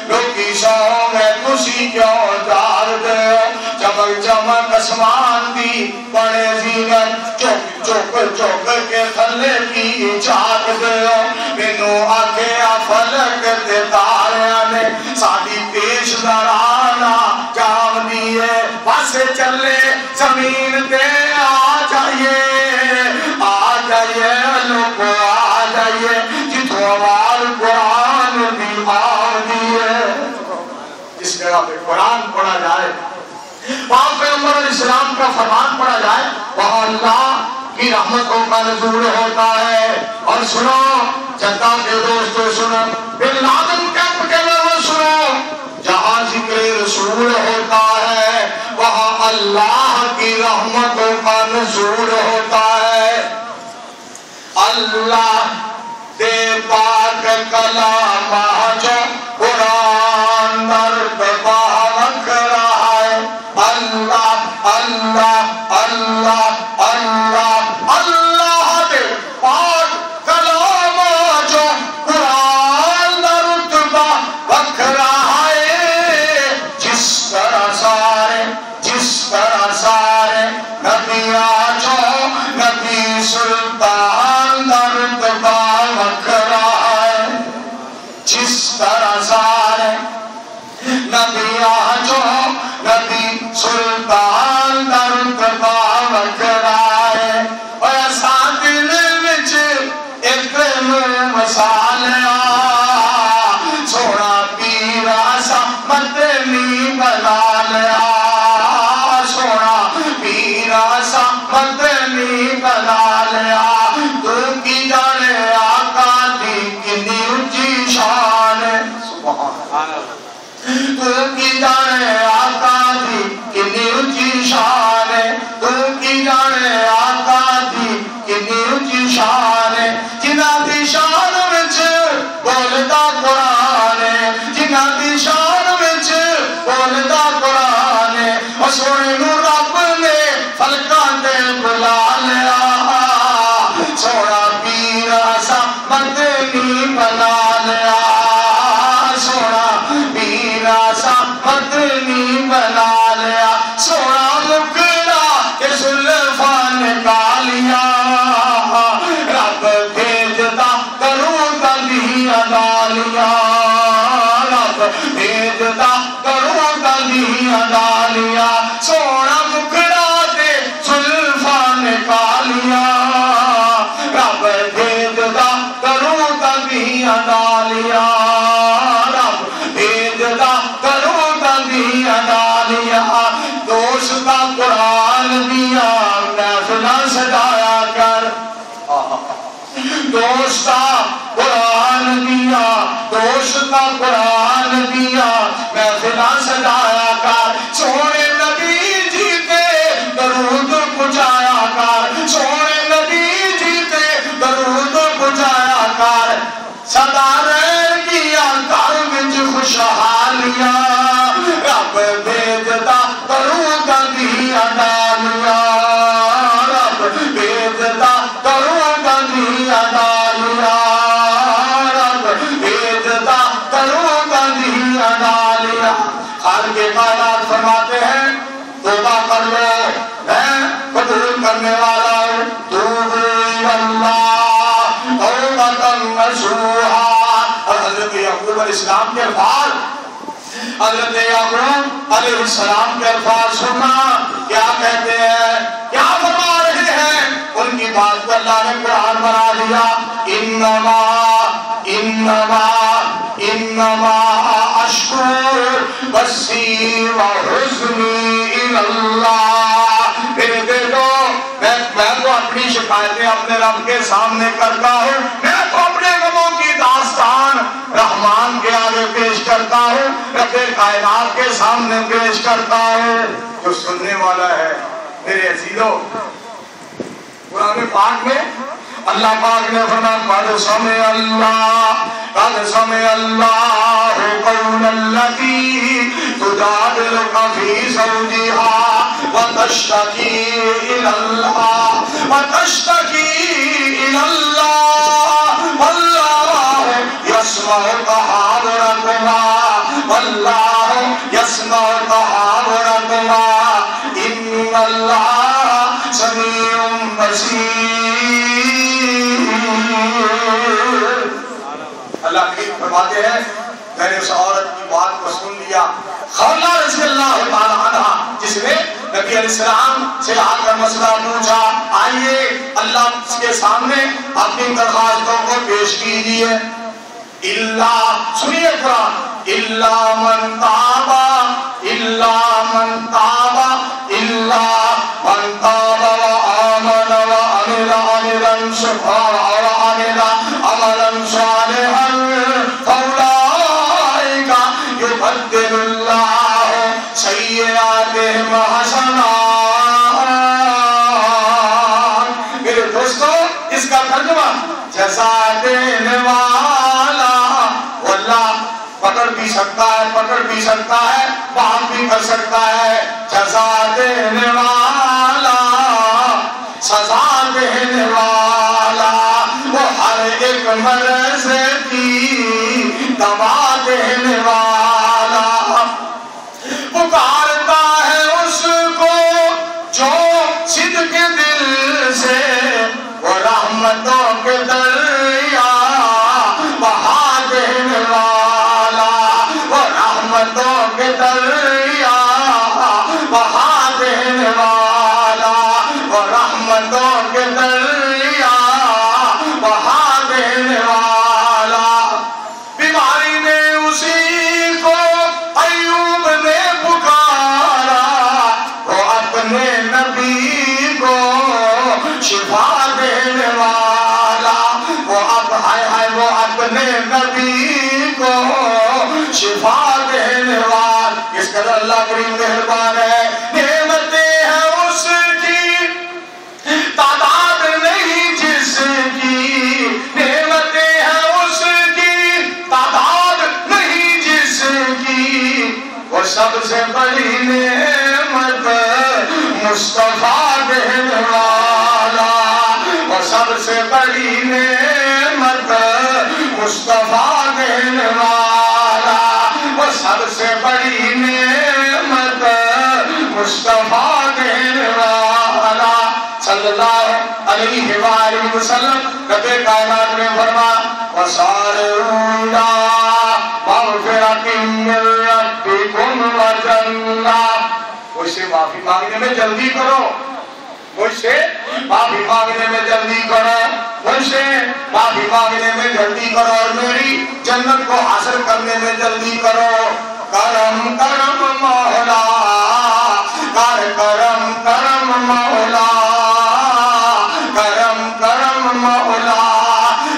لوکی ساؤں میں تسی کیوں جار دے چمک چمک اسمان دی بڑے زینت چوک چوک چوک کے تھلے کی چاک دے مینو آگے فلک دے تاریاں نے سادی پیش درانا جام دیئے بس چلے زمین تے آ جائیے لوگ آ جائیے جتوں آواز قرآن بھی آدھی ہے جس جگہ پہ قرآن پڑھا جائے وہاں پیغمبر علیہ السلام کا فرمان پڑھا جائے وہاں اللہ کی رحمتوں کا نزول ہوتا ہے اور سنو جدہ کے دوستو سنو بن لادن کیمپ کے لوگوں سنو جہاں ذکر رسول ہوتا ہے وہاں اللہ کی رحمتوں کا نزول ہوتا ہے اللہ دے پاک کلام جو قرآن درد باوک رہا ہے اللہ اللہ اللہ اللہ اللہ دے پاک کلام جو قرآن درد باوک رہا ہے جس طرح سارے نبی آجو نبی سلطان درد باوک رہا ہے جس طرح سارے نبی آجو نبی سلطان درد باوک رہا ہے اور ایسا دل وچ ایک مسالیا سونا پیرا سا مدنی بنا لیا سونا پیرا سا مدنی بنا لیا تو کی جانے آقا دی کنی اونچی شان سبحان اللہ تو کی جانے آقا دی کنی اونچی شان تو کی جانے آقا دی کنی اونچی شان جنہ دی شان وچ بولدا قرآن جنہ دی شان وچ بولدا قرآن اور سونے نو رب نے فلکاں تے بلا لیا سونا پیرا سا مدنی بنا لیا سونا پیرا سا مدنی بھیجتا کروں گلیاں ڈالیاں سونا مکھڑا تے زلفاں نکالیاں رب بھیجتا کروں گلیاں ڈالیاں رب بھیجتا کروں گلیاں ڈالیاں دوست کا قرآن دیا محفلاں سجایا کر دوست کا قرآن دیا دوست کا قرآن دیا محفلاں سجایا کر سونے نبی جی پہ درود پہنچایا کر سونے نبی جی پہ درود پہنچایا کر سدا رہ گیا گھر وچ خوشحالیاں رب بھیجتا کروں گلیاں ڈالیاں رب بھیجتا کروں گلیاں ڈالیاں رب بھیجتا کروں گلیاں ڈالیاں خالق کائنات فرماتے ہیں توبہ کر لو میں قبول کرنے والا ہوں توبوا الی اللہ توبۃ نصوحا اور حضرت یعقوب علیہ السلام کے الفاظ حضرت یعقوب علیہ السلام کے الفاظ سننا کیا کہتے ہیں کیا فرما رہے ہیں ان کی بات کو اللہ نے قرآن بنا دیا انما اشکو بثی و حزنی الی اللہ میرے بیٹو میں تو اپنی شکایتیں اپنے رب کے سامنے کرتا ہوں میں تو اپنے غموں کی داستان رحمان کے آگے پیش کرتا ہوں رب کائنات کے سامنے پیش کرتا ہوں جو سننے والا ہے میرے عزیزو قرآن پاک میں اللہ پاک نے فرمایا قد سمع اللہ قول التی تجادلک فی زوجہا وتشتکی الی اللہ واللہ یسمع تحاورکما واللہ یسمع تحاورکما ان اللہ سمیع بصیر اللہ کریم فرماتے ہیں میں نے اس عورت کی بات کو سن لیا خولہ رضی اللہ تعالی عنہ جس نے نبی علیہ السلام سے آ کر مسئلہ پوچھا آئیے اللہ کے سامنے اپنی درخواستوں کو پیش کیجیے سنیے قرآن الا من تاب وآمن وعمل عملا صالحا فأولئک یبدل اللہ سیئاتہم حسنات میرے دوستو اس کا ترجمہ جزا دینے والا واللہ پکڑ بھی سکتا ہے بات بھی کر سکتا ہے جزا دینے والا سزا دینے والا وہ ہر ایک مرض کی دوا دینے والا پکارتا ہے اس کو جو صدق دل سے وہ رحمتوں کے دریا بہا دینے والا وہ رحمتوں کے دریا بہا دینے والا وہ رحمتوں کے دریا بہا دینے والا بیماری میں اسی کو ایوب نے پکارا وہ اپنے نبی کو شفا دینے والا وہ اپنے نبی کو شفا دینے والا اس قدر اللہ کریم مہربان ہے نعمتیں ہیں اس کی تعداد نہیں جس کی نعمتیں ہیں اس کی تعداد نہیں جس کی وہ سب سے بڑی نعمت مصطفیٰ دینے والا وہ سب سے بڑی نعمت مصطفیٰ دینے والا وہ سب سے بڑی نعمت مصطفیٰ دینے والا صلی اللہ علیہ وآلہ وسلم رب کائنات نے فرمایا وَسَارِعُوا إِلَىٰ مغفرۃ من ربکم وجنہ. مجھ سے معافی مانگنے میں جلدی کرو، مجھ سے معافی مانگنے میں جلدی کرو، مجھ سے معافی مانگنے میں جلدی کرو اور میری جنت کو حاصل کرنے میں جلدی کرو. کرم کرم مولا، کرم کرم مولا، کرم کرم مولا.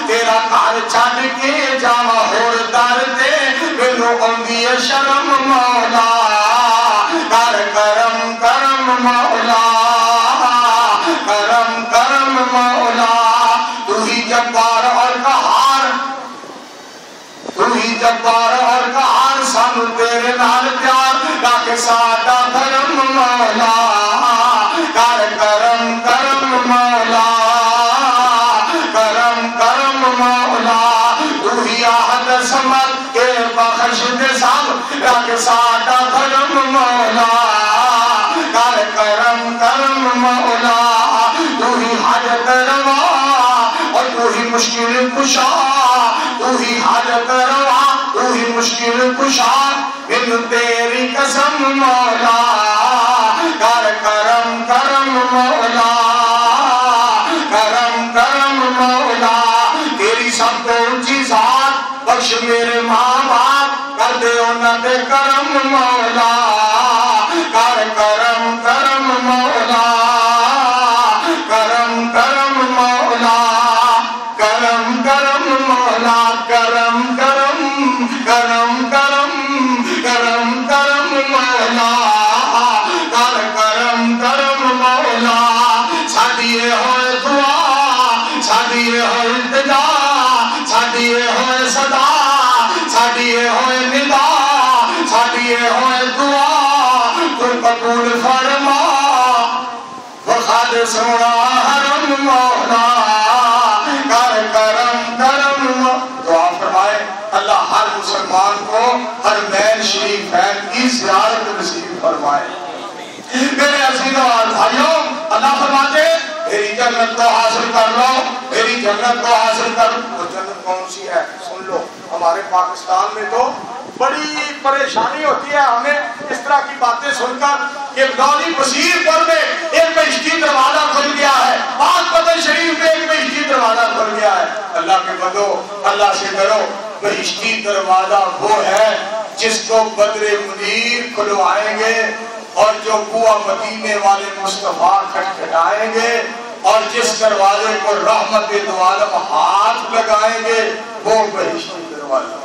تیرا کار چھڈ کے جاواں ہور در تے مینوں آندی ہے شرم مولا. کرم کرم مولا، کرم کرم مولا. تو ہی جبار اور قہار، تو ہی جبار اور قہار. سانو تیرے نال پیار رکھ ساڈا دھرم مولا. کرم کرم مولا، کرم کرم مولا. تو ہی احد صمد کے بخش دے سب رکھ ساڈا دھرم مولا. کرم کرم مولا. تو ہی حاجت روا اور تو ہی مشکل کشا، تو ہی حاجت روا، تو ہی مشکل کشا. ان تیری قسم مولا. کرم کرم مولا، کرم کرم مولا. تیری سب کو اونچی ذات بخش میرے ماں باپ کر دے انہاں تے کرم مولا. کرم کرم مولا، کرم کرم مولا. کرم کرم مولا، کرم کرم کرم کرم کرم کرم مولا. کرم کرم مولا. ساڈی اے ہوئے دعا، ساڈی اے ہوئے التجا، ساڈی اے ہوئے صدا، ساڈی اے ہوئے ندا، ساڈی اے ہوئے دعا. تو قبول فرما وخاد سونا حرم مولا. کرم کرم. دعا فرمائے اللہ ہر مسلمان کو حرمین شریفین کی زیارت نصیب فرمائے. میرے عزیزوں اور بھائیوں، اللہ فرماتے میری جنت کو حاصل کر لو، میری جنت کو حاصل کر لو. وہ جنت کون سی ہے سن لو. ہمارے پاکستان میں تو بڑی پریشانی ہوتی ہے ہمیں اس طرح کی باتیں سن کر کہ گالی بصیر پر میں ایک بہشتی دروازہ کھل گیا ہے، پاک بدر شریف میں ایک بہشتی دروازہ کھل گیا ہے. اللہ کے بندو اللہ سے ڈرو. بہشتی دروازہ وہ ہے جس کو بدر منیر کھلوائیں گے اور جو کنواں مدینے والے مصطفیٰ کھٹکھٹائیں گے اور جس دروازے کو رحمت دو عالم ہاتھ لگائیں گے وہ بہشتی دروازہ.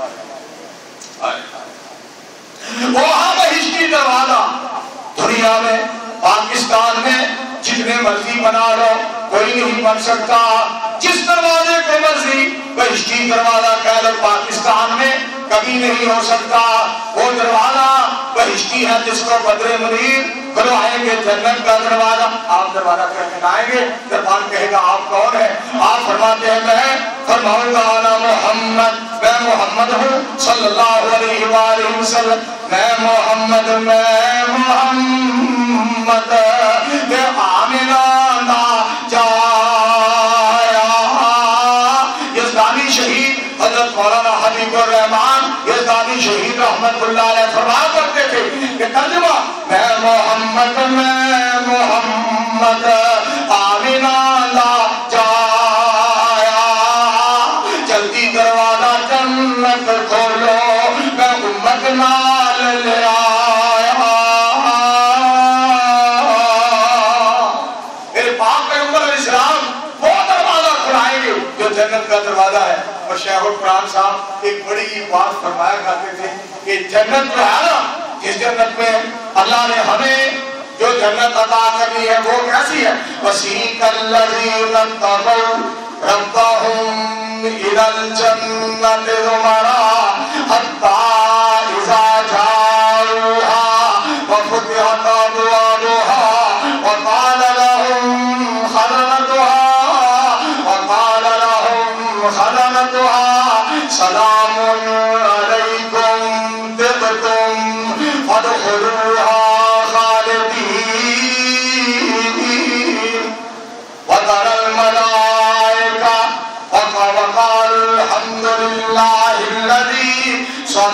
وہاں بہشتی دروازہ دنیا میں پاکستان میں جتنے مرضی بنا لو کوئی نہیں بن سکتا. جس دروازے کو مرضی بہشتی دروازہ کہہ لو پاکستان میں کبھی نہیں ہو سکتا. وہ دروازہ بہشتی ہے جس کو بدر منیر کھلوائیں گے، جنت کا دروازہ. آپ دروازہ کھٹکھٹائیں گے، دربان کہے گا آپ کون ہیں؟ آپ فرماتے ہیں میں فرماؤں گا انا محمد، میں محمد ہوں صلی اللہ علیہ وآلہ وسلم. میں محمد، میں محمد میں آمنہ دا جایا. یزدانی شہید حضرت مولانا حبیب الرحمان یزدانی شہید رحمت اللہ علیہ فرمایا کرتے تھے کہ ترجمہ میں محمد، میں محمد آمنہ لا جایا. جلدی دروازہ جنت کھولو میں امت نال لے آیا. میرے پاک پیغمبر علیہ السلام وہ دروازہ کھلائیں گے جو جنت کا دروازہ ہے. اور شیخ القرآن صاحب ایک بڑی بات فرمایا کرتے تھے کہ جنت جو ہے نا، جس جنت میں اللہ نے ہمیں جو جنت عطا کرنی ہے وہ کیسی ہے؟ وسیق الذین اتقوا ربهم الى الجنۃ زمرا حتی اذا جاؤوها وفتحت ابوابها وقال لهم خزنتها سلام علیکم طبتم فادخلوها خالدین. وترى الملائکة وقال الحمد للہ الذی صنع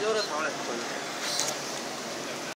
Yo